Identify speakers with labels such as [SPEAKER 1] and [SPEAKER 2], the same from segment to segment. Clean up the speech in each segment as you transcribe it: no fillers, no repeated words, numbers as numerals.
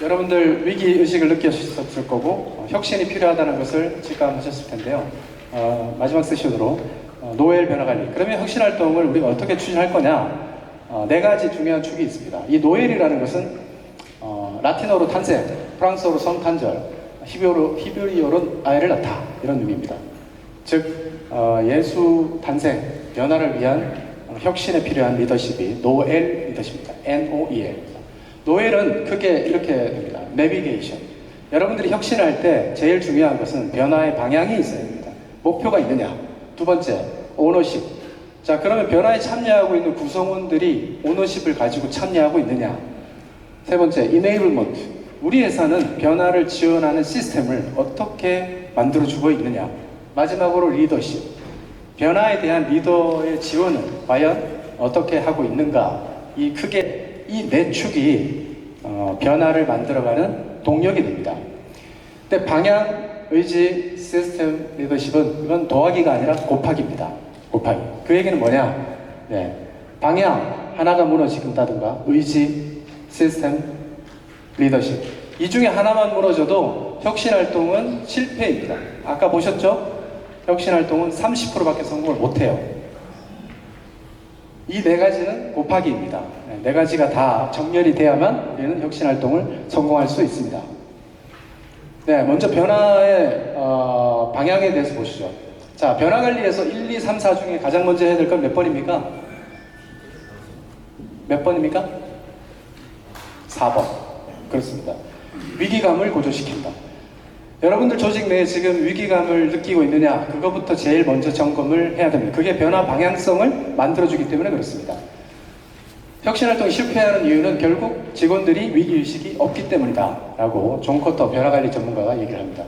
[SPEAKER 1] 여러분들 위기의식을 느끼셨을 거고 혁신이 필요하다는 것을 직감하셨을 텐데요. 마지막 세션으로 노엘 변화관리. 그러면 혁신활동을 우리가 어떻게 추진할 거냐? 네 가지 중요한 축이 있습니다. 이 노엘이라는 것은 라틴어로 탄생, 프랑스어로 성탄절, 히브리어로 아이를 낳다 이런 의미입니다. 즉 예수 탄생, 변화를 위한 혁신에 필요한 리더십이 노엘 리더십입니다. N-O-E-L. 노엘은 크게 이렇게 됩니다. 내비게이션. 여러분들이 혁신할 때 제일 중요한 것은 변화의 방향이 있어야 됩니다. 목표가 있느냐. 두 번째, 오너십. 자, 그러면 변화에 참여하고 있는 구성원들이 오너십을 가지고 참여하고 있느냐. 세 번째, 이네이블먼트. 우리 회사는 변화를 지원하는 시스템을 어떻게 만들어주고 있느냐. 마지막으로 리더십. 변화에 대한 리더의 지원은 과연 어떻게 하고 있는가. 이 크게 이 네 축이 변화를 만들어가는 동력이 됩니다. 근데 방향, 의지, 시스템, 리더십은 이건 더하기가 아니라 곱하기입니다. 곱하기. 그 얘기는 뭐냐? 네. 방향 하나가 무너진다든가 의지, 시스템, 리더십. 이 중에 하나만 무너져도 혁신활동은 실패입니다. 아까 보셨죠? 혁신활동은 30%밖에 성공을 못해요. 이 네 가지는 곱하기입니다. 네 가지가 다 정렬이 돼야만 우리는 혁신활동을 성공할 수 있습니다. 네, 먼저 변화의 방향에 대해서 보시죠. 자, 변화관리에서 1, 2, 3, 4 중에 가장 먼저 해야 될 건 몇 번입니까? 몇 번입니까? 4번. 그렇습니다. 위기감을 고조시킨다. 여러분들 조직 내에 지금 위기감을 느끼고 있느냐, 그거부터 제일 먼저 점검을 해야 됩니다. 그게 변화 방향성을 만들어주기 때문에 그렇습니다. 혁신활동이 실패하는 이유는 결국 직원들이 위기의식이 없기 때문이다 라고 존 커터 변화관리 전문가가 얘기를 합니다.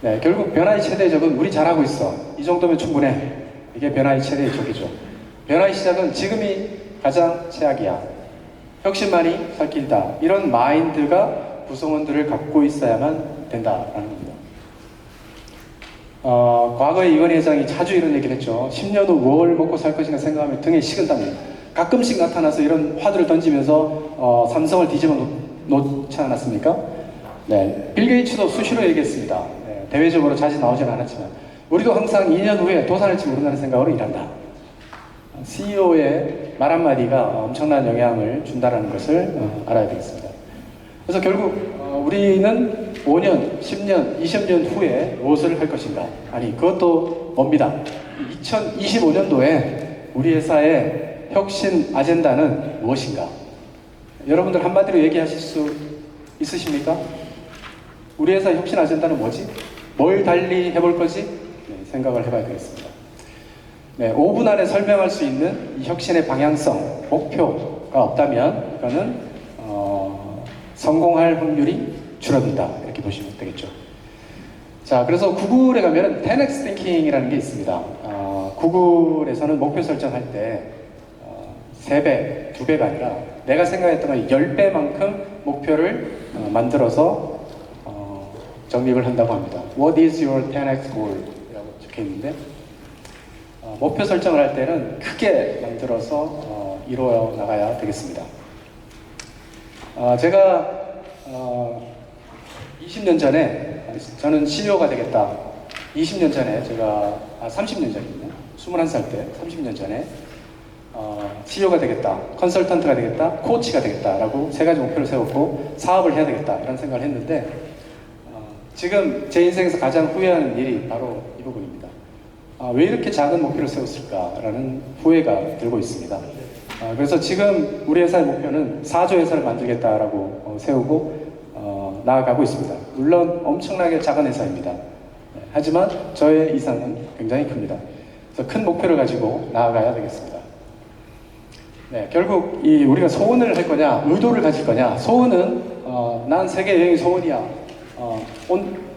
[SPEAKER 1] 네, 결국 변화의 최대의 적은 우리 잘하고 있어, 이 정도면 충분해. 이게 변화의 최대의 적이죠. 변화의 시작은 지금이 가장 최악이야, 혁신만이 살 길이다, 이런 마인드가 구성원들을 갖고 있어야만 된다라는 겁니다. 과거에 이건희 회장이 자주 이런 얘기를 했죠. 10년 후 뭘 먹고 살 것인가 생각하면 등에 식은땀이 가끔씩 나타나서 이런 화두를 던지면서 삼성을 뒤집어 놓지 않았습니까? 네, 빌 게이츠도 수시로 얘기했습니다. 네, 대외적으로 자주 나오진 않았지만 우리도 항상 2년 후에 도산할지 모른다는 생각으로 일한다. CEO의 말 한마디가 엄청난 영향을 준다는 것을 알아야 되겠습니다. 그래서 결국 우리는 5년, 10년, 20년 후에 무엇을 할 것인가? 아니, 그것도 뭡니다. 2025년도에 우리 회사의 혁신 아젠다는 무엇인가? 여러분들 한마디로 얘기하실 수 있으십니까? 우리 회사의 혁신 아젠다는 뭐지? 뭘 달리 해볼 거지? 네, 생각을 해봐야 되겠습니다. 네, 5분 안에 설명할 수 있는 이 혁신의 방향성, 목표가 없다면 이거는 성공할 확률이 줄어든다, 이렇게 보시면 되겠죠. 자, 그래서 구글에 가면은 10x thinking이라는 게 있습니다. 구글에서는 목표 설정할 때 3배, 2배가 아니라 내가 생각했던 10배만큼 목표를 만들어서 정립을 한다고 합니다. What is your 10x goal? 이라고 적혀 있는데 목표 설정을 할 때는 크게 만들어서 이루어 나가야 되겠습니다. 제가 20년 전에 저는 CEO가 되겠다. 20년 전에 제가 30년 전이군요. 21살 때 30년 전에 CEO가 되겠다, 컨설턴트가 되겠다, 코치가 되겠다라고 세 가지 목표를 세웠고 사업을 해야 되겠다 이런 생각을 했는데 지금 제 인생에서 가장 후회하는 일이 바로 이 부분입니다. 왜 이렇게 작은 목표를 세웠을까라는 후회가 들고 있습니다. 그래서 지금 우리 회사의 목표는 4조 회사를 만들겠다라고 세우고 나아가고 있습니다. 물론 엄청나게 작은 회사입니다. 하지만 저의 이상은 굉장히 큽니다. 그래서 큰 목표를 가지고 나아가야 되겠습니다. 네, 결국 우리가 소원을 할 거냐, 의도를 가질 거냐. 소원은 난 세계 여행이 소원이야.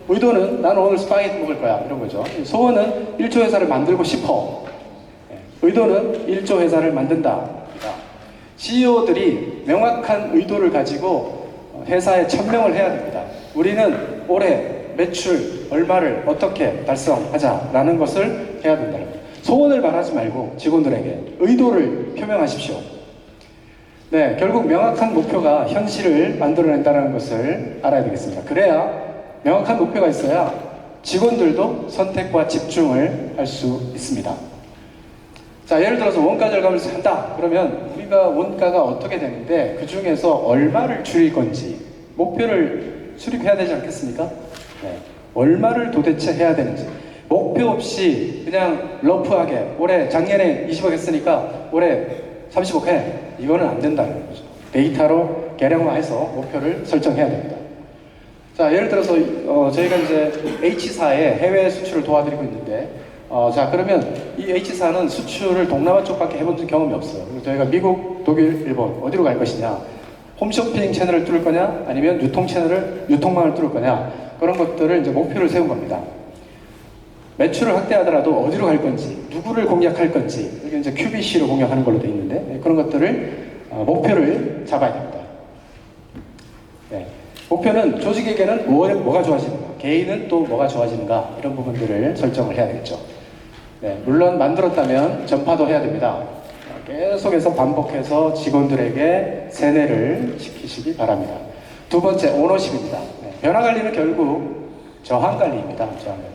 [SPEAKER 1] 의도는 나는 오늘 스파게티 먹을 거야, 이런 거죠. 소원은 1조 회사를 만들고 싶어. 의도는 1조 회사를 만든다. CEO들이 명확한 의도를 가지고 회사에 천명을 해야 됩니다. 우리는 올해 매출 얼마를 어떻게 달성하자라는 것을 해야 된다는 거예요. 소원을 말하지 말고 직원들에게 의도를 표명하십시오. 네, 결국 명확한 목표가 현실을 만들어낸다는 것을 알아야 되겠습니다. 그래야 명확한 목표가 있어야 직원들도 선택과 집중을 할 수 있습니다. 자, 예를 들어서 원가 절감을 한다. 그러면 우리가 원가가 어떻게 되는데 그 중에서 얼마를 줄일 건지 목표를 수립해야 되지 않겠습니까? 네, 얼마를 도대체 해야 되는지 목표 없이 그냥 러프하게 올해 작년에 20억 했으니까 올해 30억 해. 이거는 안 된다는 거죠. 데이터로 계량화해서 목표를 설정해야 됩니다. 자, 예를 들어서 저희가 이제 H사의 해외 수출을 도와드리고 있는데 자, 그러면 이 H사는 수출을 동남아 쪽밖에 해본 경험이 없어요. 그래서 저희가 미국, 독일, 일본 어디로 갈 것이냐, 홈쇼핑 채널을 뚫을 거냐, 아니면 유통망을 뚫을 거냐, 그런 것들을 이제 목표를 세운 겁니다. 매출을 확대하더라도 어디로 갈 건지, 누구를 공략할 건지, 여기 이제 QBC로 공략하는 걸로 되어 있는데 그런 것들을 목표를 잡아야 됩니다. 네. 목표는 조직에게는 뭐가 좋아지는가, 개인은 또 뭐가 좋아지는가, 이런 부분들을 설정을 해야 되겠죠. 네. 물론 만들었다면 전파도 해야 됩니다. 계속해서 반복해서 직원들에게 세뇌를 시키시기 바랍니다. 두 번째, 오너십입니다. 네. 변화관리는 결국 저항관리입니다. 저항관리.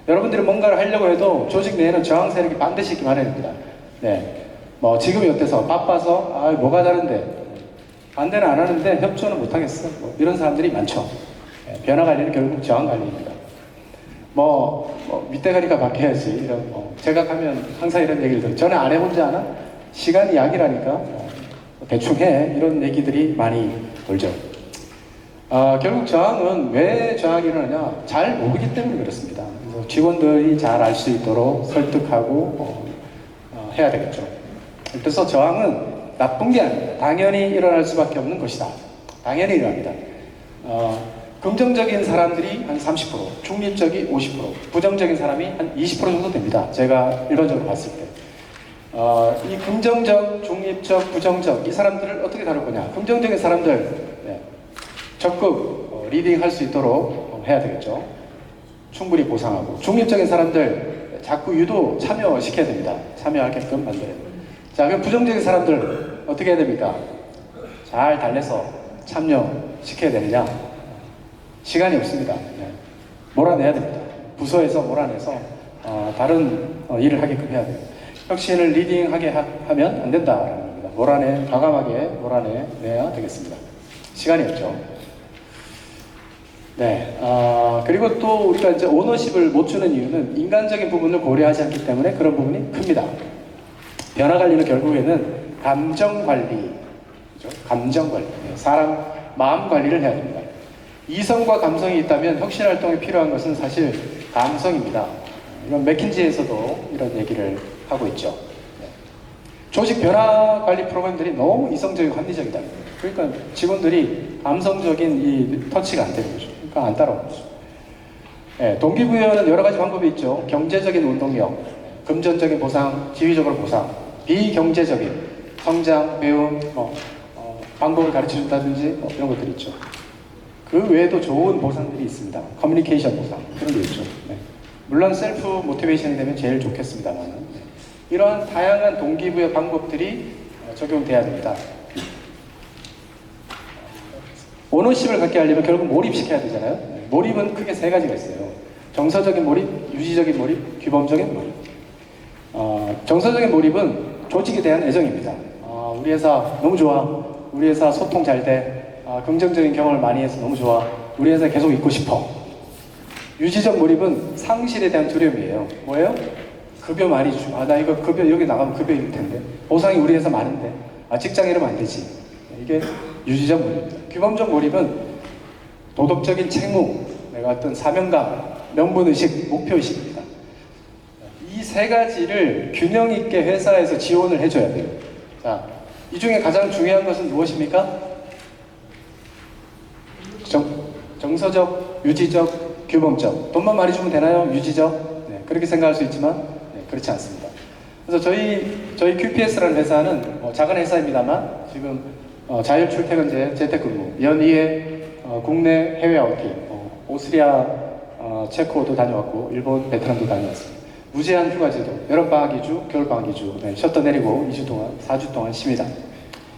[SPEAKER 1] 여러분들이 뭔가를 하려고 해도 조직 내에는 저항 세력이 반드시 있기 마련입니다. 네. 뭐 지금이 어때서 바빠서 뭐가 다른데 반대는 안 하는데 협조는 못 하겠어. 뭐 이런 사람들이 많죠. 네. 변화 관리는 결국 저항 관리입니다. 밑에 가니까 바뀌어야지. 이런 제가 가면 항상 이런 얘기를 들어요. 전에 안 해본 줄 아나? 시간이 약이라니까. 대충 해. 이런 얘기들이 많이 돌죠. 결국 저항은 왜 저항이 일어나냐? 잘 모르기 때문에 그렇습니다. 그래서 직원들이 잘 알 수 있도록 설득하고 해야 되겠죠. 그래서 저항은 나쁜 게 아닙니다. 당연히 일어날 수밖에 없는 것이다. 당연히 일어납니다. 긍정적인 사람들이 한 30%, 중립적이 50%, 부정적인 사람이 한 20% 정도 됩니다. 제가 일반적으로 봤을 때. 이 긍정적, 중립적, 부정적, 이 사람들을 어떻게 다룰 거냐? 긍정적인 사람들, 네. 적극 리딩할 수 있도록 해야 되겠죠. 충분히 보상하고. 중립적인 사람들 자꾸 유도 참여시켜야 됩니다. 참여하게끔 만들어야 됩니다. 자, 그럼 부정적인 사람들 어떻게 해야 됩니까? 잘 달래서 참여시켜야 되느냐? 시간이 없습니다. 네. 몰아내야 됩니다. 부서에서 몰아내서 다른 일을 하게끔 해야 돼요. 혁신을 리딩하게 하면 안 된다라는 겁니다. 과감하게 몰아내야 되겠습니다. 시간이 없죠. 네. 그리고 또 우리가 이제 오너십을 못 주는 이유는 인간적인 부분을 고려하지 않기 때문에 그런 부분이 큽니다. 변화 관리는 결국에는 감정 관리, 그렇죠? 감정 관리, 사람 마음 관리를 해야 됩니다. 이성과 감성이 있다면 혁신 활동에 필요한 것은 사실 감성입니다. 이건 맥킨지에서도 이런 얘기를 하고 있죠. 네. 조직 변화 관리 프로그램들이 너무 이성적이고 합리적이다. 그러니까 직원들이 감성적인 이 터치가 안 되는 거죠. 그러니까 안 따라오는 거죠. 네, 동기부여는 여러 가지 방법이 있죠. 경제적인 운동력, 금전적인 보상, 지위적으로 보상, 비경제적인 성장, 배움, 방법을 가르쳐준다든지 이런 것들이 있죠. 그 외에도 좋은 보상들이 있습니다. 커뮤니케이션 보상, 그런 게 있죠. 네. 물론 셀프 모티베이션이 되면 제일 좋겠습니다만 이러한 다양한 동기부여 방법들이 적용돼야 됩니다. 오너십을 갖게 하려면 결국 몰입시켜야 되잖아요. 몰입은 크게 세 가지가 있어요. 정서적인 몰입, 유지적인 몰입, 규범적인 몰입. 정서적인 몰입은 조직에 대한 애정입니다. 우리 회사 너무 좋아. 우리 회사 소통 잘 돼. 긍정적인 경험을 많이 해서 너무 좋아. 우리 회사에 계속 있고 싶어. 유지적 몰입은 상실에 대한 두려움이에요. 뭐예요? 급여 많이 주. 나 이거 급여 여기 나가면 급여 일 텐데. 보상이 우리 회사 많은데. 직장 이러면 안 되지. 이게 유지적 몰입입니다. 규범적 몰입은 도덕적인 책무, 내가 어떤 사명감, 명분의식, 목표의식입니다. 이 세 가지를 균형 있게 회사에서 지원을 해줘야 돼요. 자, 이 중에 가장 중요한 것은 무엇입니까? 정서적, 유지적, 규범적. 돈만 많이 주면 되나요? 유지적? 네, 그렇게 생각할 수 있지만 그렇지 않습니다. 그래서 저희 QPS라는 회사는 작은 회사입니다만 지금 자율 출퇴근제, 재택근무, 연이에 국내 해외 아웃팅, 오스트리아, 체코도 다녀왔고 일본, 베트남도 다녀왔습니다. 무제한 휴가제도, 여름방학 2주, 겨울방학 2주, 셔터 내리고 2주 동안, 4주 동안 쉽니다.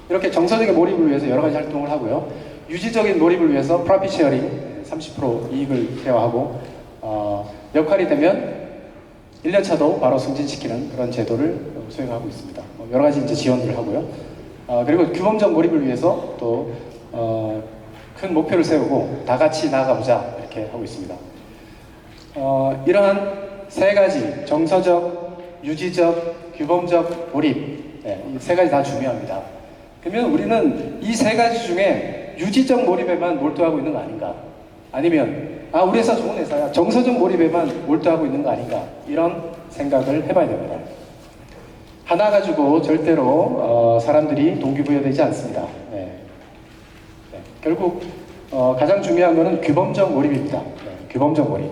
[SPEAKER 1] 이렇게 정서적인 몰입을 위해서 여러 가지 활동을 하고요. 유지적인 몰입을 위해서 프로핏 쉐어링 30% 이익을 쉐어하고 역할이 되면 1년 차도 바로 승진시키는 그런 제도를 수행하고 있습니다. 여러 가지 이제 지원들을 하고요. 그리고 규범적 몰입을 위해서 또 큰 목표를 세우고 다 같이 나아가보자 이렇게 하고 있습니다. 이러한 세 가지 정서적, 유지적, 규범적 몰입 이 세 가지 다 중요합니다. 그러면 우리는 이 세 가지 중에 유지적 몰입에만 몰두하고 있는 거 아닌가? 아니면 우리 회사 좋은 회사야. 정서적 몰입에만 몰두하고 있는 거 아닌가? 이런 생각을 해봐야 됩니다. 하나 가지고 절대로 사람들이 동기부여되지 않습니다. 결국 가장 중요한 것은 규범적 몰입입니다. 규범적 몰입.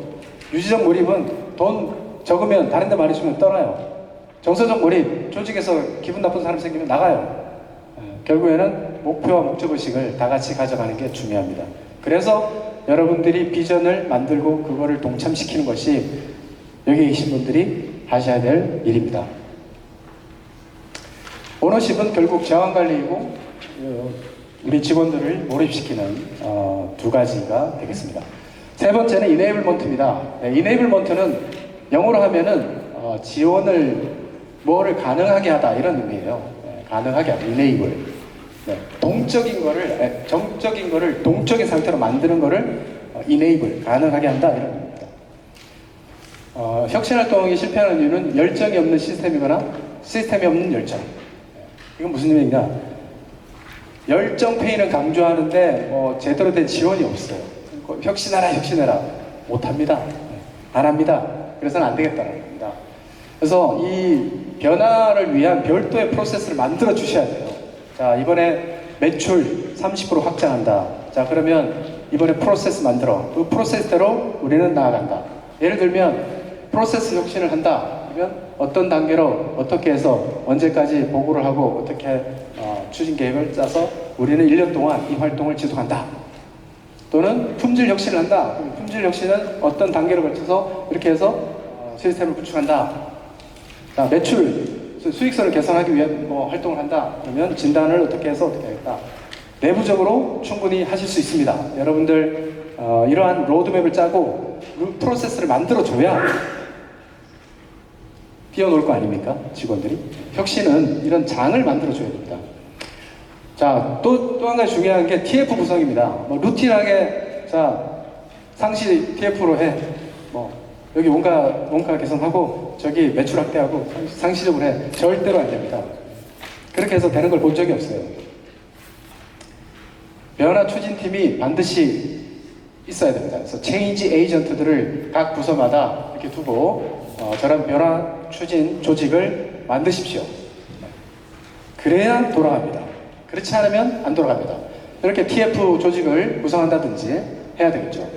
[SPEAKER 1] 유지적 몰입은 돈 적으면 다른 데 많이 주면 떠나요. 정서적 몰입, 조직에서 기분 나쁜 사람 생기면 나가요. 결국에는 목표와 목적의식을 다 같이 가져가는 게 중요합니다. 그래서 여러분들이 비전을 만들고 그거를 동참시키는 것이 여기 계신 분들이 하셔야 될 일입니다. 오너십은 결국 자원관리이고 우리 직원들을 몰입시키는 두 가지가 되겠습니다. 세 번째는 이네이블먼트입니다. 이네이블먼트는 영어로 하면은 지원을 뭐를 가능하게 하다 이런 의미예요. 가능하게 하다. 이네이블. 동적인 거를 정적인 거를 동적인 상태로 만드는 거를 이네이블 가능하게 한다 이런 의미입니다. 혁신활동이 실패하는 이유는 열정이 없는 시스템이거나 시스템이 없는 열정. 이건 무슨 의미냐? 열정 페인은 강조하는데 제대로 된 지원이 없어요. 혁신하라 혁신해라 못합니다. 안 합니다. 그래서는 안 되겠다는 겁니다. 그래서 이 변화를 위한 별도의 프로세스를 만들어 주셔야 돼요. 자, 이번에 매출 30% 확장한다. 자, 그러면 이번에 프로세스 만들어. 그 프로세스대로 우리는 나아간다. 예를 들면 프로세스 혁신을 한다. 그러면 어떤 단계로 어떻게 해서 언제까지 보고를 하고 어떻게 추진 계획을 짜서 우리는 1년 동안 이 활동을 지속한다. 또는 품질 혁신을 한다. 품질 혁신은 어떤 단계로 걸쳐서 이렇게 해서 시스템을 구축한다. 자, 매출, 수익성을 개선하기 위해 활동을 한다. 그러면 진단을 어떻게 해서 어떻게 하겠다. 내부적으로 충분히 하실 수 있습니다. 여러분들 이러한 로드맵을 짜고 프로세스를 만들어줘야 뛰어놀 거 아닙니까? 직원들이. 혁신은 이런 장을 만들어줘야 됩니다. 자, 또 한 가지 중요한 게 TF 구성입니다. 루틴하게, 자, 상시 TF로 해. 여기 원가 개선하고, 저기 매출 확대하고, 상시적으로 해. 절대로 안 됩니다. 그렇게 해서 되는 걸 본 적이 없어요. 변화 추진팀이 반드시 있어야 됩니다. 그래서 체인지 에이전트들을 각 부서마다 이렇게 두고, 저런 변화 추진 조직을 만드십시오. 그래야 돌아갑니다. 그렇지 않으면 안 돌아갑니다. 이렇게 TF 조직을 구성한다든지 해야 되겠죠.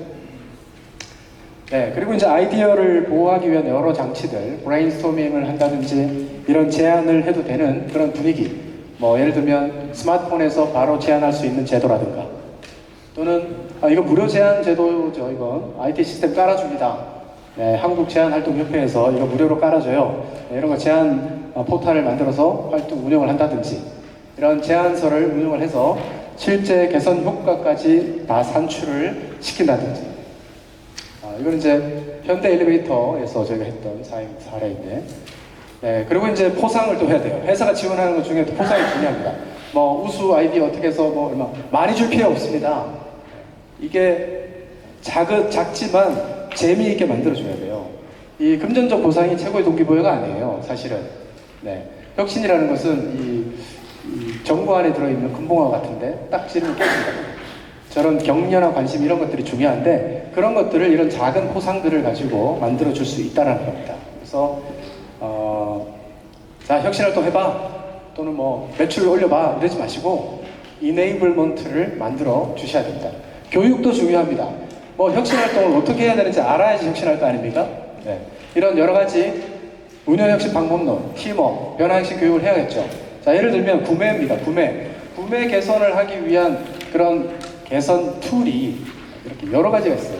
[SPEAKER 1] 그리고 이제 아이디어를 보호하기 위한 여러 장치들, 브레인스토밍을 한다든지 이런 제안을 해도 되는 그런 분위기. 예를 들면 스마트폰에서 바로 제안할 수 있는 제도라든가 또는 이거 무료 제안 제도죠. 이건 IT 시스템 깔아줍니다. 한국제안활동협회에서 이거 무료로 깔아줘요. 이런 거 제안 포탈을 만들어서 활동 운영을 한다든지 이런 제안서를 운영을 해서 실제 개선 효과까지 다 산출을 시킨다든지 이건 이제 현대 엘리베이터에서 저희가 했던 사례인데 그리고 이제 포상을 또 해야 돼요. 회사가 지원하는 것 중에 포상이 중요합니다. 우수 아이디어 어떻게 해서 얼마 많이 줄 필요 없습니다. 이게 작지만 재미있게 만들어줘야 돼요. 이 금전적 보상이 최고의 동기부여가 아니에요, 사실은. 혁신이라는 것은 이 정보 안에 들어있는 금붕어 같은데 딱 찌르면 깨집니다. 저런 격려나 관심 이런 것들이 중요한데 그런 것들을 이런 작은 포상들을 가지고 만들어줄 수 있다는 겁니다. 그래서 자, 혁신활동 해봐 또는 매출 올려봐 이러지 마시고 이네이블먼트를 만들어 주셔야 됩니다. 교육도 중요합니다. 혁신활동을 어떻게 해야 되는지 알아야지 혁신할 거 아닙니까? 이런 여러 가지 운영혁신 방법론, 팀워크, 변화혁신 교육을 해야겠죠. 자, 예를 들면 구매입니다. 구매 개선을 하기 위한 그런 개선 툴이 이렇게 여러 가지가 있어요.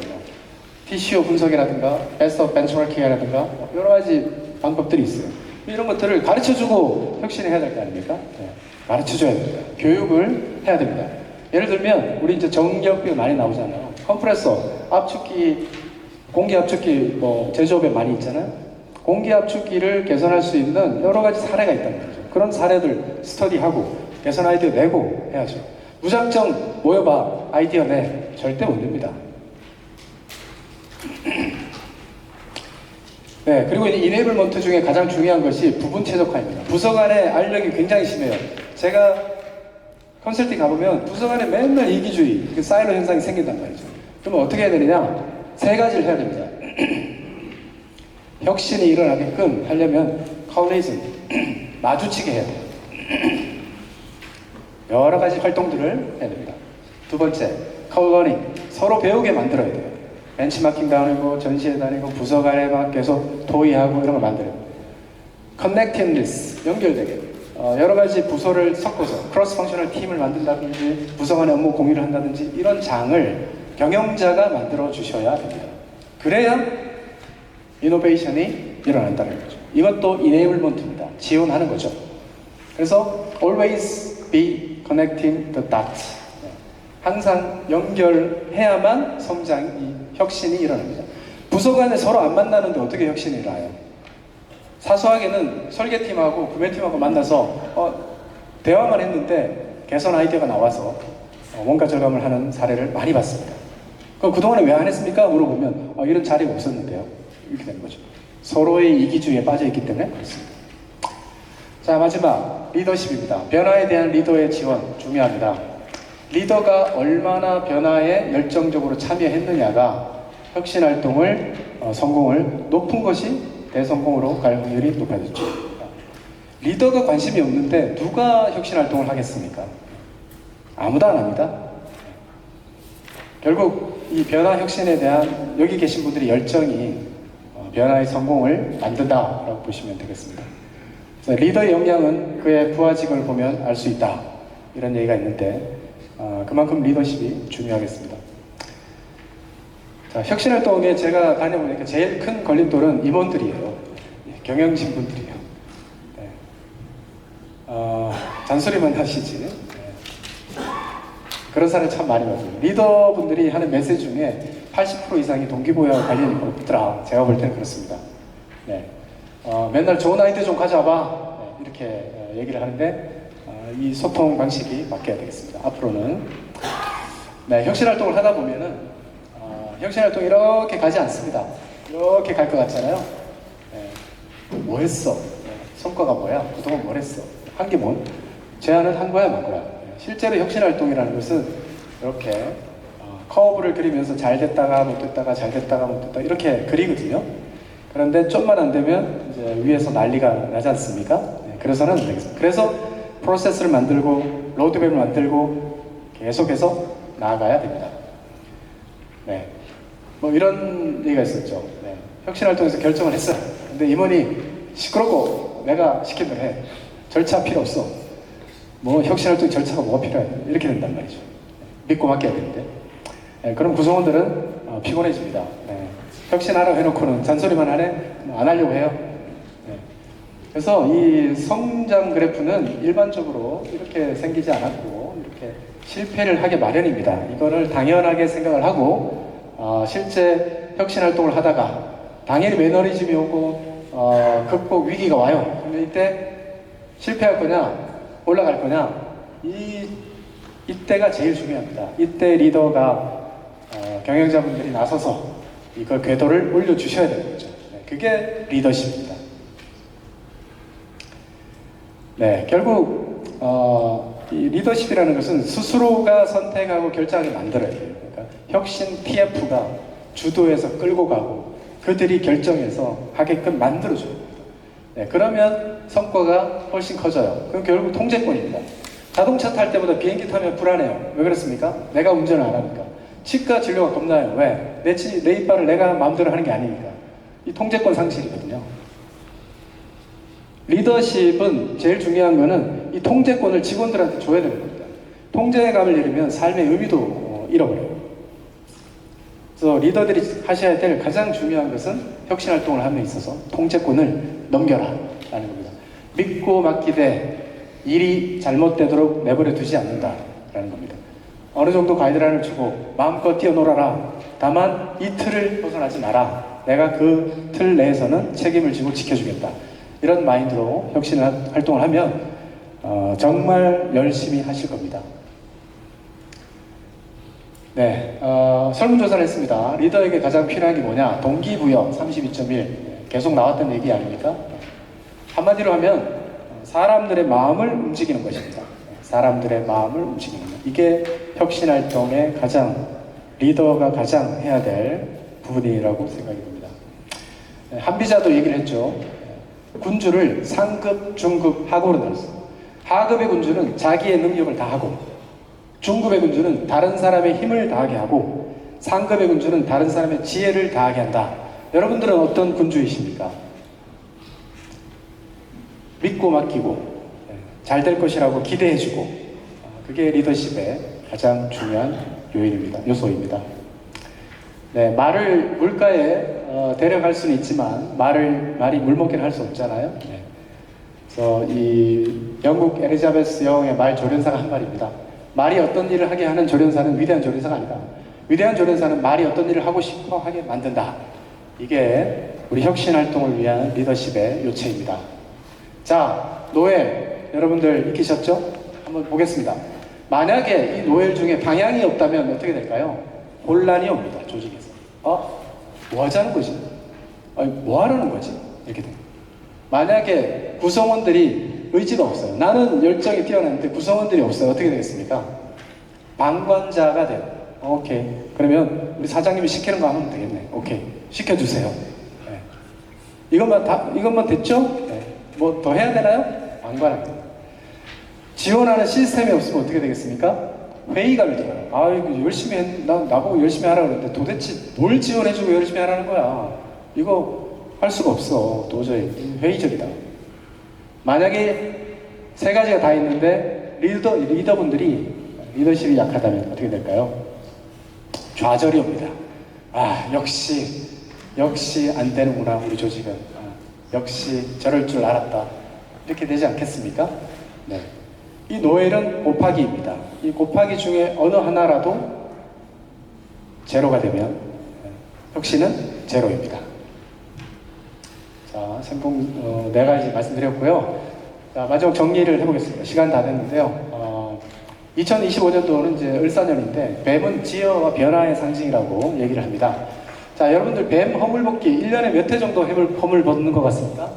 [SPEAKER 1] TCO 분석이라든가, 베스트 벤치마킹이라든가 여러 가지 방법들이 있어요. 이런 것들을 가르쳐주고 혁신해야 될 거 아닙니까? 네. 가르쳐줘야 됩니다. 교육을 해야 됩니다. 예를 들면 우리 이제 전기업비 많이 나오잖아요. 컴프레서, 압축기, 공기 압축기 뭐 제조업에 많이 있잖아요. 공기 압축기를 개선할 수 있는 여러 가지 사례가 있다는 거죠. 그런 사례들 스터디하고 개선 아이디어 내고 해야죠. 무작정 모여봐 아이디어 내 절대 못 냅니다. 네, 그리고 이네이블먼트 중에 가장 중요한 것이 부분 최적화입니다. 부서 간의 알력이 굉장히 심해요. 제가 컨설팅 가보면 부서 간에 맨날 이기주의, 그 사이로 현상이 생긴단 말이죠. 그러면 어떻게 해야 되느냐? 세 가지를 해야 됩니다. 혁신이 일어나게끔 하려면 컬리즘, 마주치게 해야 돼요. 여러 가지 활동들을 해야 됩니다. 두 번째, 컬러닝, 서로 배우게 만들어야 돼요. 벤치마킹 다니고 전시회 다니고 부서 간에 막 계속 토의하고 이런 걸 만들어요. 커넥티브니스, 연결되게 여러 가지 부서를 섞어서 크로스 펑셔널 팀을 만든다든지 부서 간의 업무 공유를 한다든지 이런 장을 경영자가 만들어 주셔야 됩니다. 그래야 이노베이션이 일어난다는 거죠. 이것도 이네이블먼트입니다. 지원하는 거죠. 그래서 always be connecting the dots. 항상 연결해야만 성장이, 혁신이 일어납니다. 부서 간에 서로 안 만나는데 어떻게 혁신이 일어나요? 사소하게는 설계팀하고 구매팀하고 만나서 대화만 했는데 개선 아이디어가 나와서 원가 절감을 하는 사례를 많이 봤습니다. 그럼 그동안에 왜 안 했습니까? 물어보면 이런 자리가 없었는데요. 이렇게 되는 거죠. 서로의 이기주의에 빠져있기 때문에 그렇습니다. 자, 마지막 리더십입니다. 변화에 대한 리더의 지원 중요합니다. 리더가 얼마나 변화에 열정적으로 참여했느냐가 혁신활동을 성공을 높은 것이 대성공으로 갈 확률이 높아졌죠. 리더가 관심이 없는데 누가 혁신활동을 하겠습니까? 아무도 안 합니다. 결국 이 변화 혁신에 대한 여기 계신 분들의 열정이 변화의 성공을 만든다라고 보시면 되겠습니다. 그래서 리더의 역량은 그의 부하직을 보면 알 수 있다, 이런 얘기가 있는데 그만큼 리더십이 중요하겠습니다. 자, 혁신활동에 제가 다녀보니까 제일 큰 걸림돌은 임원들이에요. 경영진 분들이에요. 네. 잔소리만 하시지. 네. 그런 사람이 참 많이 봤어요. 리더분들이 하는 메시지 중에 80% 이상이 동기부여와 관련이 없더라. 제가 볼 때는 그렇습니다. 네. 맨날 좋은 아이디어 좀 가져와봐. 네, 이렇게 얘기를 하는데 이 소통 방식이 바뀌어야 되겠습니다. 앞으로는. 네, 혁신활동을 하다 보면은 혁신활동이 이렇게 가지 않습니다. 이렇게 갈 것 같잖아요. 네. 뭐 했어? 네. 성과가 뭐야? 그동안 뭘 했어? 한 게 뭔? 제안을 한 거야, 만 거야? 네. 실제로 혁신활동이라는 것은 이렇게 커브를 그리면서 잘 됐다가 못 됐다가 잘 됐다가 못 됐다가 이렇게 그리거든요. 그런데 좀만 안 되면 이제 위에서 난리가 나지 않습니까? 네. 그래서는 안 되겠습니다. 그래서 프로세스를 만들고 로드맵을 만들고 계속해서 나아가야 됩니다. 네, 뭐 이런 얘기가 있었죠. 네. 혁신활동에서 결정을 했어요. 근데 임원이 시끄럽고 내가 시킨 대로 해. 절차 필요 없어. 뭐 혁신활동 절차가 뭐가 필요해. 이렇게 된단 말이죠. 믿고 맡겨야 되는데. 네, 그럼 구성원들은 피곤해집니다. 네. 혁신하라고 해놓고는 잔소리만 하네. 안 하려고 해요. 네. 그래서 이 성장 그래프는 일반적으로 이렇게 생기지 않았고 이렇게 실패를 하게 마련입니다. 이거를 당연하게 생각을 하고 실제 혁신활동을 하다가 당연히 매너리즘이 오고 극복 위기가 와요. 그러면 이때 실패할 거냐 올라갈 거냐 이때가 제일 중요합니다. 이때 리더가 경영자분들이 나서서 이걸 궤도를 올려주셔야 되는 거죠. 네, 그게 리더십입니다. 네, 결국 이 리더십이라는 것은 스스로가 선택하고 결정하게 만들어야 돼요. 그러니까 혁신 TF가 주도해서 끌고 가고 그들이 결정해서 하게끔 만들어줘요. 네, 그러면 성과가 훨씬 커져요. 그럼 결국 통제권입니다. 자동차 탈 때보다 비행기 타면 불안해요. 왜 그렇습니까? 내가 운전을 안 하니까. 치과 진료가 겁나요. 왜? 내 이빨을 내가 마음대로 하는 게 아니니까. 이 통제권 상실이거든요. 리더십은 제일 중요한 거는 이 통제권을 직원들한테 줘야 되는 겁니다. 통제감을 잃으면 삶의 의미도 잃어버려요. 그래서 리더들이 하셔야 될 가장 중요한 것은 혁신활동을 함에 있어서 통제권을 넘겨라. 라는 겁니다. 믿고 맡기되 일이 잘못되도록 내버려 두지 않는다라는 겁니다. 어느 정도 가이드라인을 주고 마음껏 뛰어놀아라. 다만 이 틀을 벗어나지 마라. 내가 그 틀 내에서는 책임을 지고 지켜주겠다. 이런 마인드로 혁신 활동을 하면 정말 열심히 하실 겁니다. 네, 설문조사를 했습니다. 리더에게 가장 필요한 게 뭐냐? 동기부여 32.1. 계속 나왔던 얘기 아닙니까? 한마디로 하면 사람들의 마음을 움직이는 것입니다. 사람들의 마음을 움직이는 것. 이게 혁신활동의 리더가 가장 해야 될 부분이라고 생각이 듭니다. 한비자도 얘기를 했죠. 군주를 상급, 중급, 하급으로 나눴어요. 하급의 군주는 자기의 능력을 다하고, 중급의 군주는 다른 사람의 힘을 다하게 하고, 상급의 군주는 다른 사람의 지혜를 다하게 한다. 여러분들은 어떤 군주이십니까? 믿고 맡기고 잘 될 것이라고 기대해주고, 그게 리더십의 가장 중요한 요소입니다. 네, 말을 물가에 데려갈 수는 있지만 말이 물먹기를 할 수 없잖아요. 네. 그래서 이 영국 엘리자베스 여왕의 말 조련사가 한 말입니다. 말이 어떤 일을 하게 하는 조련사는 위대한 조련사가 아니다. 위대한 조련사는 말이 어떤 일을 하고 싶어 하게 만든다. 이게 우리 혁신 활동을 위한 리더십의 요체입니다. 자, 노엘 여러분들 익히셨죠? 한번 보겠습니다. 만약에 이 노엘 중에 방향이 없다면 어떻게 될까요? 혼란이 옵니다. 조직에서. 뭐 하자는 거지? 뭐 하라는 거지? 이렇게 돼요. 만약에 구성원들이 의지가 없어요. 나는 열정이 뛰어나는데 구성원들이 없어요. 어떻게 되겠습니까? 방관자가 돼요. 오케이. 그러면 우리 사장님이 시키는 거 하면 되겠네. 오케이. 시켜주세요. 네. 이것만 됐죠? 네. 뭐 더 해야 되나요? 방관합니다. 지원하는 시스템이 없으면 어떻게 되겠습니까? 회의감이 들어요. 이거 열심히 나보고 열심히 하라고 그랬는데 도대체 뭘 지원해주고 열심히 하라는 거야. 이거 할 수가 없어. 도저히 회의적이다. 만약에 세 가지가 다 있는데 리더분들이 리더십이 약하다면 어떻게 될까요? 좌절이 옵니다. 역시 안 되는구나 우리 조직은. 역시 저럴 줄 알았다. 이렇게 되지 않겠습니까? 네. 이 노엘은 곱하기입니다. 이 곱하기 중에 어느 하나라도 제로가 되면 혁신은 제로입니다. 자, 생각 4가지 말씀드렸고요. 자, 마지막 정리를 해보겠습니다. 시간 다 됐는데요. 2025년도는 이제 을사년인데 뱀은 지혜와 변화의 상징이라고 얘기를 합니다. 자, 여러분들 뱀 허물 벗기 1년에 몇 회 정도 허물 벗는 것 같습니까?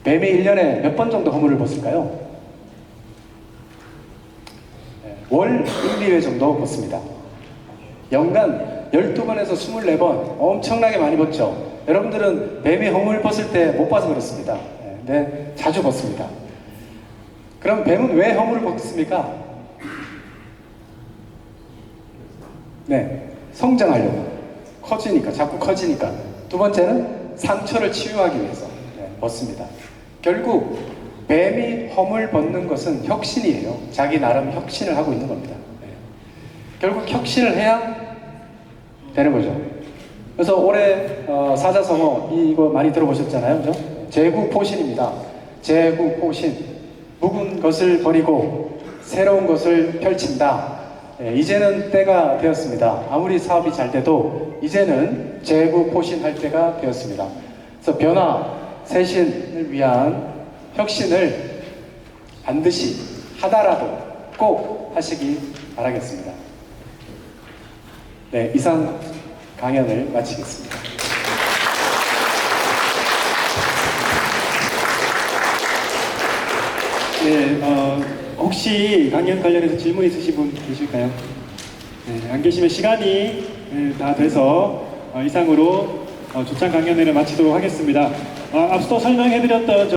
[SPEAKER 1] 뱀이 1년에 몇 번 정도 허물을 벗을까요? 월 1, 2회 정도 벗습니다. 연간 12번에서 24번 엄청나게 많이 벗죠. 여러분들은 뱀이 허물 벗을 때 못 봐서 그렇습니다. 네, 자주 벗습니다. 그럼 뱀은 왜 허물을 벗습니까? 네, 성장하려고. 자꾸 커지니까. 두 번째는 상처를 치유하기 위해서 벗습니다. 결국 뱀이 허물 벗는 것은 혁신이에요. 자기 나름 혁신을 하고 있는 겁니다. 결국 혁신을 해야 되는 거죠. 그래서 올해 사자성어 이거 많이 들어보셨잖아요, 그죠? 재구포신입니다. 재구포신. 묵은 것을 버리고 새로운 것을 펼친다. 이제는 때가 되었습니다. 아무리 사업이 잘 돼도 이제는 재구포신할 때가 되었습니다. 그래서 변화, 쇄신을 위한 혁신을 반드시 하다라도 꼭 하시기 바라겠습니다. 네, 이상 강연을 마치겠습니다.
[SPEAKER 2] 네, 혹시 강연 관련해서 질문 있으신 분 계실까요? 네, 안 계시면 시간이 다 돼서 이상으로 조찬 강연회를 마치도록 하겠습니다. 앞서 설명해드렸던